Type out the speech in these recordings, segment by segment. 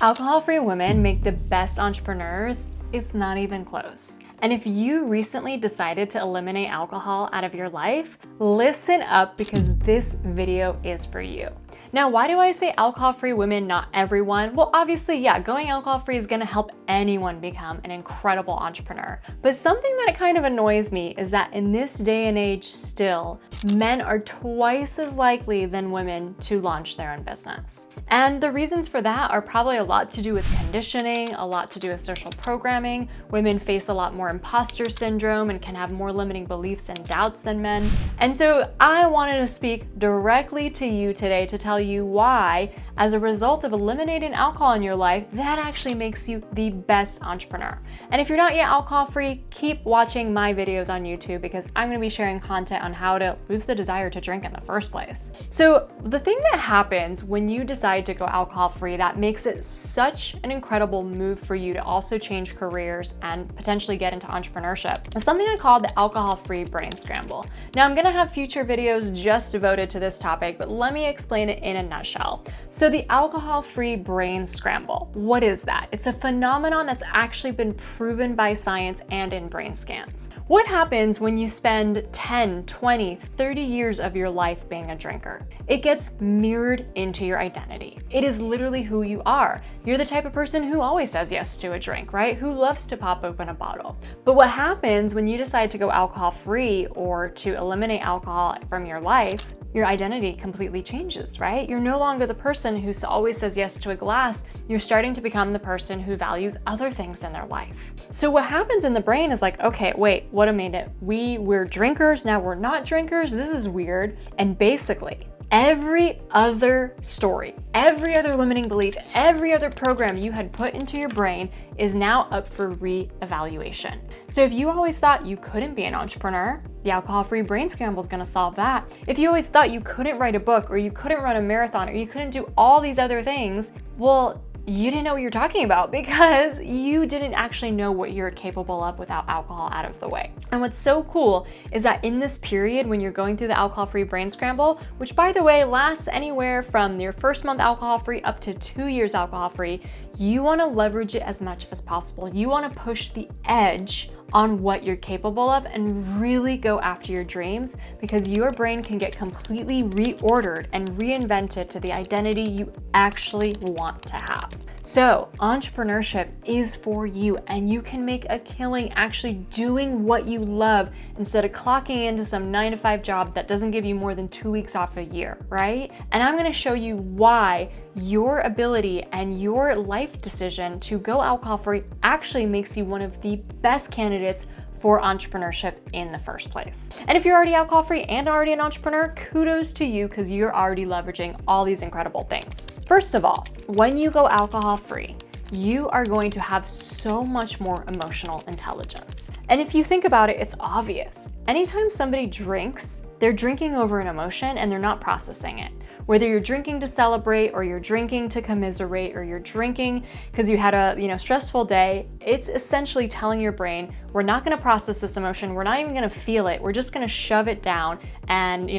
Alcohol-free women make the best entrepreneurs. It's not even close. And if you recently decided to eliminate alcohol out of your life, listen up because this video is for you. Now, why do I say alcohol-free women, not everyone? Well, obviously, yeah, going alcohol-free is gonna help anyone become an incredible entrepreneur. But something that kind of annoys me is that in this day and age still, men are twice as likely than women to launch their own business. And the reasons for that are probably a lot to do with conditioning, a lot to do with social programming. Women face a lot more imposter syndrome and can have more limiting beliefs and doubts than men. And so I wanted to speak directly to you today to tell you why, as a result of eliminating alcohol in your life, that actually makes you the best entrepreneur. And if you're not yet alcohol free, keep watching my videos on YouTube because I'm gonna be sharing content on how to lose the desire to drink in the first place. So the thing that happens when you decide to go alcohol free that makes it such an incredible move for you to also change careers and potentially get into entrepreneurship is something I call the alcohol free brain scramble. Now I'm gonna have future videos just devoted to this topic, but let me explain it in a nutshell. So the alcohol-free brain scramble, what is that? It's a phenomenon that's actually been proven by science and in brain scans. What happens when you spend 10, 20, 30 years of your life being a drinker? It gets mirrored into your identity. It is literally who you are. You're the type of person who always says yes to a drink, right? Who loves to pop open a bottle. But what happens when you decide to go alcohol-free or to eliminate alcohol from your life, your identity completely changes, right? You're no longer the person who always says yes to a glass. You're starting to become the person who values other things in their life. So what happens in the brain is like, okay, wait, what a minute. We're drinkers, now we're not drinkers. This is weird. And basically, every other story, every other limiting belief, every other program you had put into your brain is now up for re-evaluation. So if you always thought you couldn't be an entrepreneur, the alcohol-free brain scramble is gonna solve that. If you always thought you couldn't write a book or you couldn't run a marathon or you couldn't do all these other things, well, you didn't know what you're talking about because you didn't actually know what you're capable of without alcohol out of the way. And what's so cool is that in this period when you're going through the alcohol-free brain scramble, which by the way lasts anywhere from your first month alcohol-free up to 2 years alcohol-free, you wanna leverage it as much as possible. You wanna push the edge on what you're capable of and really go after your dreams because your brain can get completely reordered and reinvented to the identity you actually want to have. So entrepreneurship is for you and you can make a killing actually doing what you love instead of clocking into some 9-to-5 job that doesn't give you more than 2 weeks off a year, right? And I'm gonna show you why your ability and your life decision to go alcohol-free actually makes you one of the best candidates for entrepreneurship in the first place. And if you're already alcohol-free and already an entrepreneur, kudos to you because you're already leveraging all these incredible things. First of all, when you go alcohol-free, you are going to have so much more emotional intelligence. And if you think about it, it's obvious. Anytime somebody drinks, they're drinking over an emotion and they're not processing it. Whether you're drinking to celebrate or you're drinking to commiserate or you're drinking because you had a stressful day, it's essentially telling your brain, we're not gonna process this emotion, we're not even gonna feel it, we're just gonna shove it down and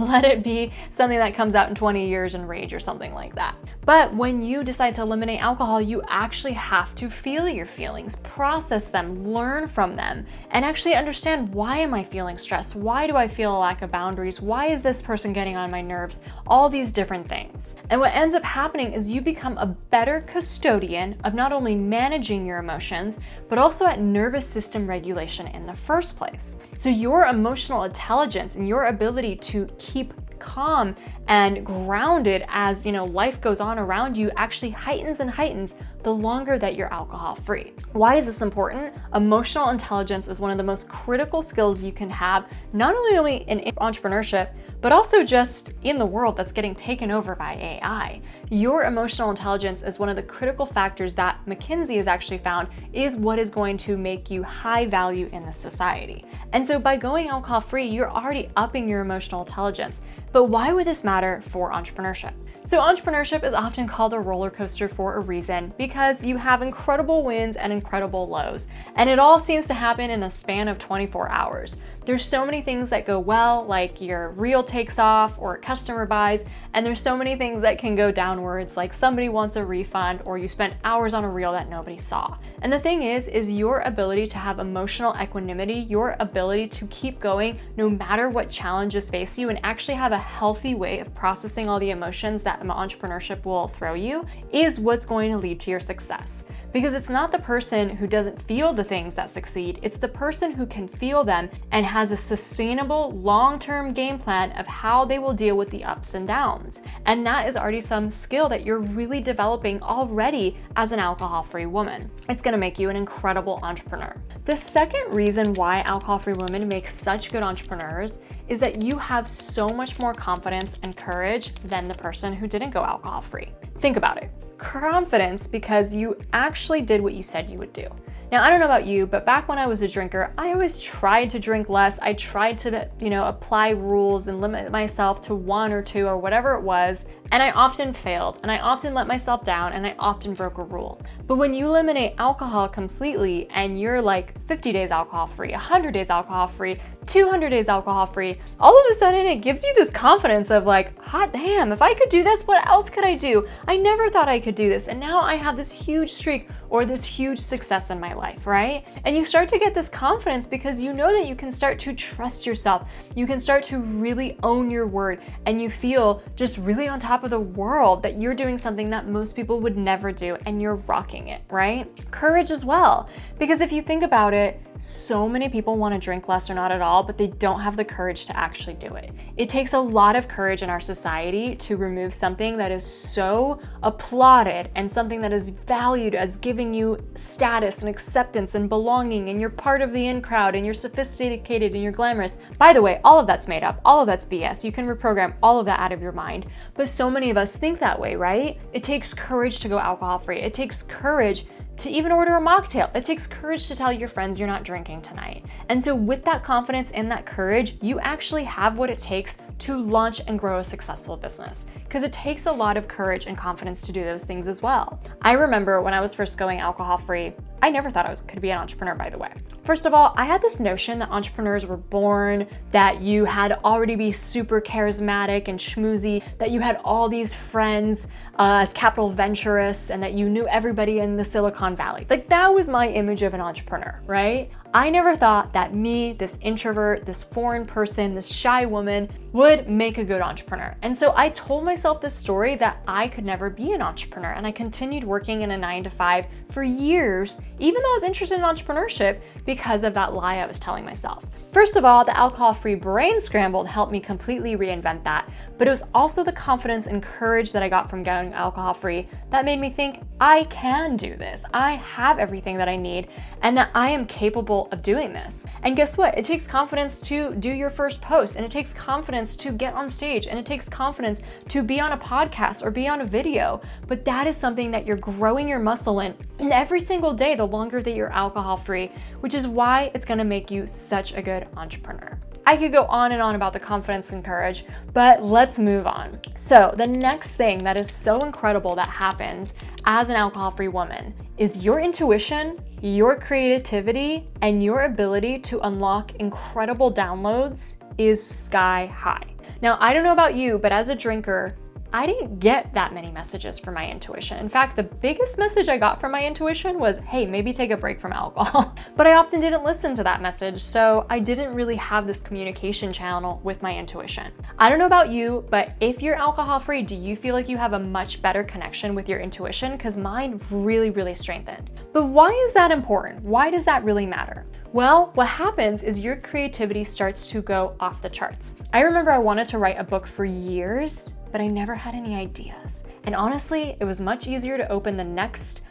let it be something that comes out in 20 years in rage or something like that. But when you decide to eliminate alcohol, you actually have to feel your feelings, process them, learn from them, and actually understand, why am I feeling stressed? Why do I feel a lack of boundaries? Why is this person getting on my nerves? All these different things. And what ends up happening is you become a better custodian of not only managing your emotions, but also at nervous system regulation in the first place. So your emotional intelligence and your ability to keep calm and grounded as life goes on around you actually heightens and heightens the longer that you're alcohol free. Why is this important? Emotional intelligence is one of the most critical skills you can have, not only in entrepreneurship, but also just in the world that's getting taken over by AI. Your emotional intelligence is one of the critical factors that McKinsey has actually found is what is going to make you high value in the society. And so by going alcohol free, you're already upping your emotional intelligence. But why would this matter for entrepreneurship? So entrepreneurship is often called a roller coaster for a reason, because you have incredible wins and incredible lows, and it all seems to happen in a span of 24 hours. There's so many things that go well, like your reel takes off or a customer buys, and there's so many things that can go downwards, like somebody wants a refund or you spent hours on a reel that nobody saw. And the thing is your ability to have emotional equanimity, your ability to keep going no matter what challenges face you, and actually have a healthy way of processing all the emotions that entrepreneurship will throw you, is what's going to lead to your success. Because it's not the person who doesn't feel the things that succeed, it's the person who can feel them and has a sustainable long-term game plan of how they will deal with the ups and downs. And that is already some skill that you're really developing already as an alcohol-free woman. It's gonna make you an incredible entrepreneur. The second reason why alcohol-free women make such good entrepreneurs is that you have so much more confidence and courage than the person who didn't go alcohol-free. Think about it. Confidence because you actually did what you said you would do. Now, I don't know about you, but back when I was a drinker, I always tried to drink less. I tried to, apply rules and limit myself to 1 or 2 or whatever it was. And I often failed, and I often let myself down, and I often broke a rule. But when you eliminate alcohol completely and you're like 50 days alcohol free, 100 days alcohol free, 200 days alcohol free, all of a sudden it gives you this confidence of like, hot damn, if I could do this, what else could I do? I never thought I could do this. And now I have this huge streak or this huge success in my life, right? And you start to get this confidence because you know that you can start to trust yourself. You can start to really own your word, and you feel just really on top of the world that you're doing something that most people would never do, and you're rocking it, right? Courage as well, because if you think about it, so many people want to drink less or not at all, but they don't have the courage to actually do it. It takes a lot of courage in our society to remove something that is so applauded and something that is valued as giving you status and acceptance and belonging, and you're part of the in crowd, and you're sophisticated and you're glamorous. By the way, all of that's made up, all of that's BS. You can reprogram all of that out of your mind. But so many of us think that way, right? It takes courage to go alcohol free. It takes courage to even order a mocktail. It takes courage to tell your friends you're not drinking tonight. And so with that confidence and that courage, you actually have what it takes to launch and grow a successful business, because it takes a lot of courage and confidence to do those things as well. I remember when I was first going alcohol free, I never thought I could be an entrepreneur, by the way. First of all, I had this notion that entrepreneurs were born, that you had to already be super charismatic and schmoozy, that you had all these friends as capital venturists, and that you knew everybody in the Silicon Valley. Like, that was my image of an entrepreneur, right? I never thought that me, this introvert, this foreign person, this shy woman, would make a good entrepreneur. And so I told myself this story that I could never be an entrepreneur, and I continued working in a 9-to-5 for years, even though I was interested in entrepreneurship, because of that lie I was telling myself. First of all, the alcohol-free brain scramble helped me completely reinvent that, but it was also the confidence and courage that I got from going alcohol-free that made me think, I can do this. I have everything that I need, and that I am capable of doing this. And guess what? It takes confidence to do your first post, and it takes confidence to get on stage, and it takes confidence to be on a podcast or be on a video. But that is something that you're growing your muscle in every single day the longer that you're alcohol-free, which is why it's gonna make you such a good entrepreneur. I could go on and on about the confidence and courage, but let's move on. So the next thing that is so incredible that happens as an alcohol-free woman is your intuition, your creativity, and your ability to unlock incredible downloads is sky high. Now, I don't know about you, but as a drinker, I didn't get that many messages from my intuition. In fact, the biggest message I got from my intuition was, hey, maybe take a break from alcohol. But I often didn't listen to that message, so I didn't really have this communication channel with my intuition. I don't know about you, but if you're alcohol-free, do you feel like you have a much better connection with your intuition? Because mine really, really strengthened. But why is that important? Why does that really matter? Well, what happens is your creativity starts to go off the charts. I remember I wanted to write a book for years, but I never had any ideas. And honestly, it was much easier to open the next,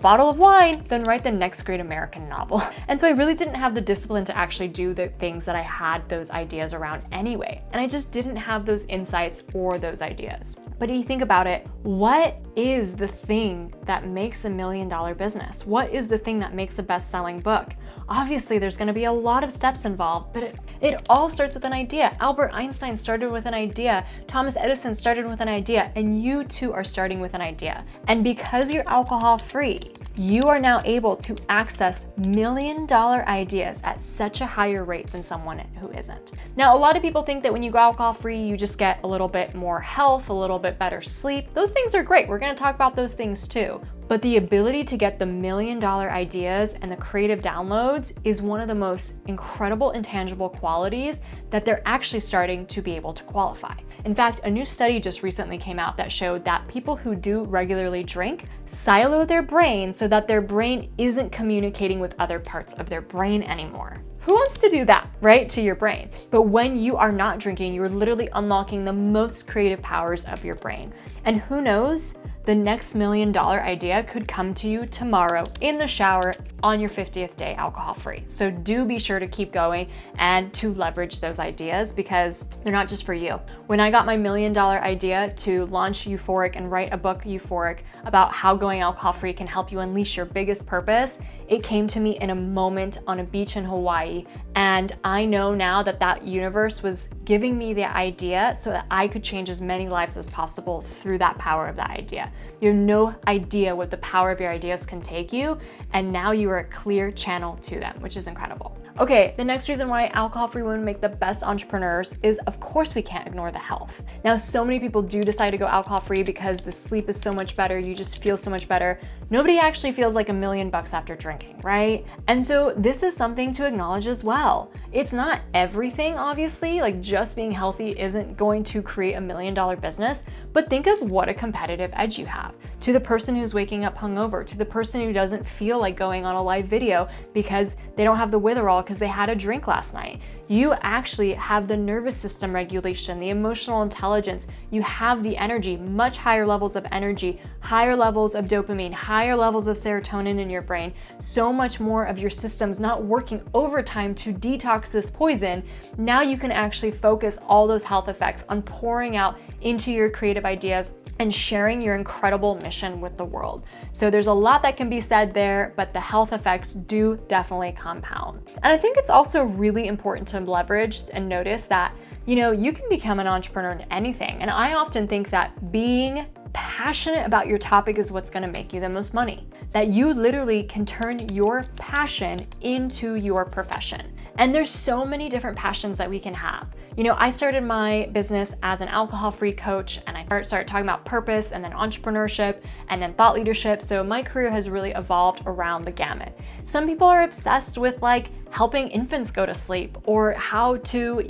bottle of wine than write the next great American novel. And so I really didn't have the discipline to actually do the things that I had those ideas around anyway. And I just didn't have those insights or those ideas. But if you think about it, what is the thing that makes $1 million business? What is the thing that makes a best-selling book? Obviously, there's going to be a lot of steps involved, but it all starts with an idea. Albert Einstein started with an idea. Thomas Edison started with an idea, and you too are starting with an idea. And because you're alcohol-free, you are now able to access million-dollar ideas at such a higher rate than someone who isn't. Now, a lot of people think that when you go alcohol-free, you just get a little bit more health, a little bit better sleep. Those things are great. We're going to talk about those things too. But the ability to get the million-dollar ideas and the creative downloads is one of the most incredible intangible qualities that they're actually starting to be able to qualify. In fact, a new study just recently came out that showed that people who do regularly drink silo their brain so that their brain isn't communicating with other parts of their brain anymore. Who wants to do that, right, to your brain? But when you are not drinking, you're literally unlocking the most creative powers of your brain. And who knows, the next million-dollar idea could come to you tomorrow in the shower on your 50th day alcohol-free. So do be sure to keep going and to leverage those ideas because they're not just for you. When I got my million-dollar idea to launch Euphoric and write a book, Euphoric, about how going alcohol-free can help you unleash your biggest purpose, it came to me in a moment on a beach in Hawaii. And I know now that that universe was giving me the idea so that I could change as many lives as possible through that power of that idea. You have no idea what the power of your ideas can take you, and now you are a clear channel to them, which is incredible. Okay, the next reason why alcohol-free women make the best entrepreneurs is, of course, we can't ignore the health. Now, so many people do decide to go alcohol-free because the sleep is so much better, you just feel so much better. Nobody actually feels like $1 million after drinking, right? And so this is something to acknowledge as well. It's not everything, obviously, like just being healthy isn't going to create $1 million business, but think of what a competitive edge you have. To the person who's waking up hungover, to the person who doesn't feel like going on a live video because they don't have the withdrawal because they had a drink last night. You actually have the nervous system regulation, the emotional intelligence, you have the energy, much higher levels of energy, higher levels of dopamine, higher levels of serotonin in your brain, so much more of your system's not working overtime to detox this poison. Now you can actually focus all those health effects on pouring out into your creative ideas and sharing your incredible mission with the world. So there's a lot that can be said there, but the health effects do definitely compound. And I think it's also really important to leverage and notice that, you can become an entrepreneur in anything. And I often think that being passionate about your topic is what's going to make you the most money. That you literally can turn your passion into your profession. And there's so many different passions that we can have. I started my business as an alcohol-free coach, and I started talking about purpose and then entrepreneurship and then thought leadership. So my career has really evolved around the gamut. Some people are obsessed with helping infants go to sleep or how to,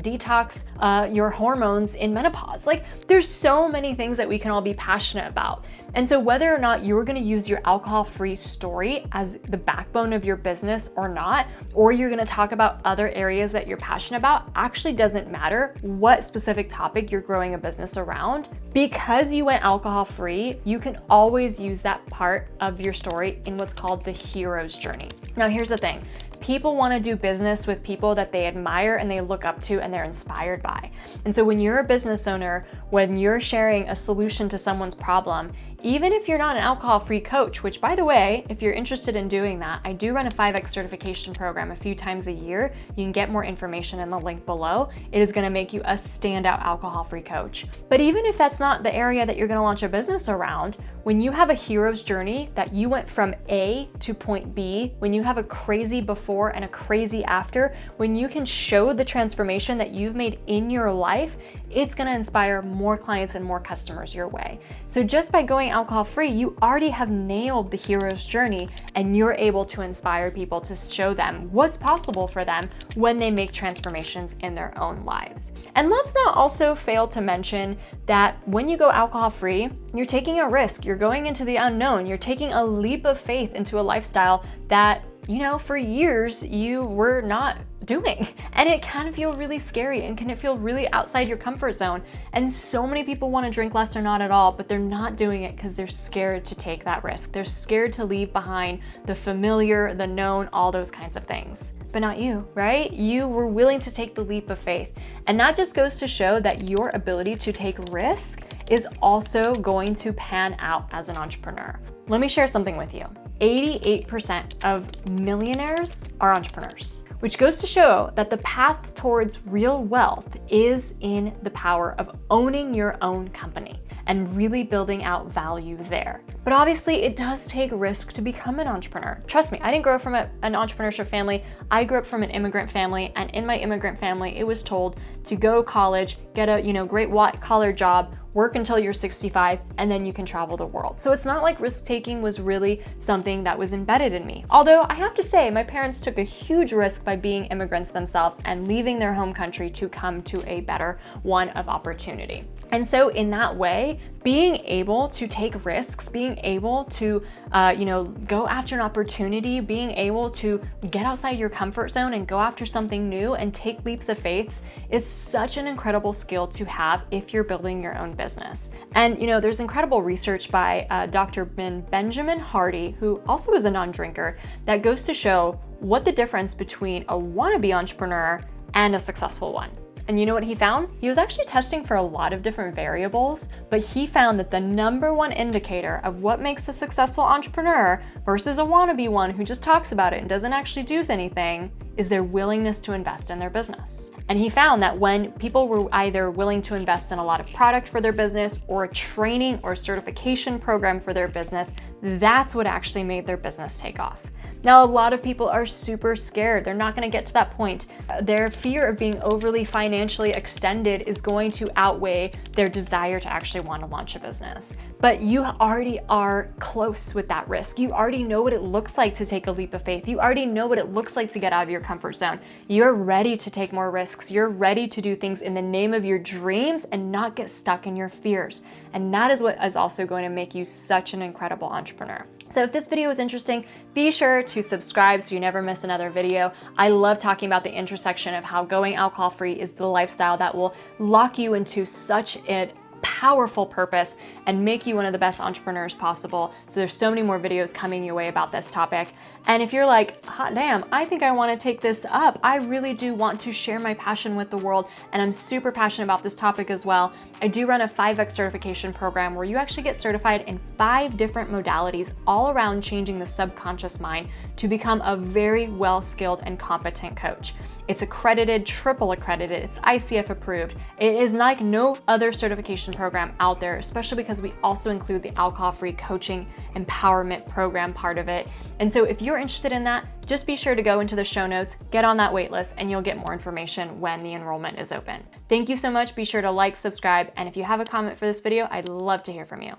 detox your hormones in menopause. There's so many things that we can all be passionate about. And so whether or not you're going to use your alcohol-free story as the backbone of your business or not, or you're going to talk about other areas that you're passionate about, actually doesn't matter what specific topic you're growing a business around. Because you went alcohol-free, you can always use that part of your story in what's called the hero's journey. Now, here's the thing. People want to do business with people that they admire and they look up to and they're inspired by. And so when you're a business owner, when you're sharing a solution to someone's problem, even if you're not an alcohol-free coach, which by the way, if you're interested in doing that, I do run a 5X certification program a few times a year. You can get more information in the link below. It is going to make you a standout alcohol-free coach. But even if that's not the area that you're going to launch a business around, when you have a hero's journey that you went from A to point B, when you have a crazy before and a crazy after, when you can show the transformation that you've made in your life, it's going to inspire more clients and more customers your way. So just by going alcohol-free, you already have nailed the hero's journey and you're able to inspire people to show them what's possible for them when they make transformations in their own lives. And let's not also fail to mention that when you go alcohol-free, you're taking a risk. You're going into the unknown. You're taking a leap of faith into a lifestyle that, for years you were not doing. And it can feel really scary and can feel really outside your comfort zone. And so many people want to drink less or not at all, but they're not doing it because they're scared to take that risk. They're scared to leave behind the familiar, the known, all those kinds of things. But not you, right? You were willing to take the leap of faith. And that just goes to show that your ability to take risk is also going to pan out as an entrepreneur. Let me share something with you. 88% of millionaires are entrepreneurs, which goes to show that the path towards real wealth is in the power of owning your own company and really building out value there. But obviously it does take risk to become an entrepreneur. Trust me, I didn't grow up from an entrepreneurship family. I grew up from an immigrant family, and in my immigrant family, it was told to go to college, get a great white-collar job, work until you're 65, and then you can travel the world. So it's not like risk-taking was really something that was embedded in me. Although I have to say, my parents took a huge risk by being immigrants themselves and leaving their home country to come to a better one of opportunity. And so in that way, being able to take risks, being able to go after an opportunity, being able to get outside your comfort zone and go after something new and take leaps of faith is such an incredible skill to have if you're building your own business. And there's incredible research by Dr. Benjamin Hardy, who also is a non-drinker, that goes to show what the difference between a wannabe entrepreneur and a successful one. And you know what he found? He was actually testing for a lot of different variables, but he found that the number one indicator of what makes a successful entrepreneur versus a wannabe one who just talks about it and doesn't actually do anything is their willingness to invest in their business. And he found that when people were either willing to invest in a lot of product for their business or a training or certification program for their business, that's what actually made their business take off. Now, a lot of people are super scared. They're not going to get to that point. Their fear of being overly financially extended is going to outweigh their desire to actually want to launch a business. But you already are close with that risk. You already know what it looks like to take a leap of faith. You already know what it looks like to get out of your comfort zone. You're ready to take more risks. You're ready to do things in the name of your dreams and not get stuck in your fears. And that is what is also going to make you such an incredible entrepreneur. So if this video was interesting, be sure to subscribe so you never miss another video. I love talking about the intersection of how going alcohol-free is the lifestyle that will lock you into such a powerful purpose and make you one of the best entrepreneurs possible. So there's so many more videos coming your way about this topic. And if you're like, hot damn, I think I want to take this up. I really do want to share my passion with the world, and I'm super passionate about this topic as well. I do run a 5X certification program where you actually get certified in 5 different modalities all around changing the subconscious mind to become a very well-skilled and competent coach. It's accredited, triple accredited, it's ICF approved. It is like no other certification program out there, especially because we also include the alcohol-free coaching empowerment program part of it. And so if you're interested in that, just be sure to go into the show notes, get on that wait list, and you'll get more information when the enrollment is open. Thank you so much. Be sure to like, subscribe, and if you have a comment for this video, I'd love to hear from you.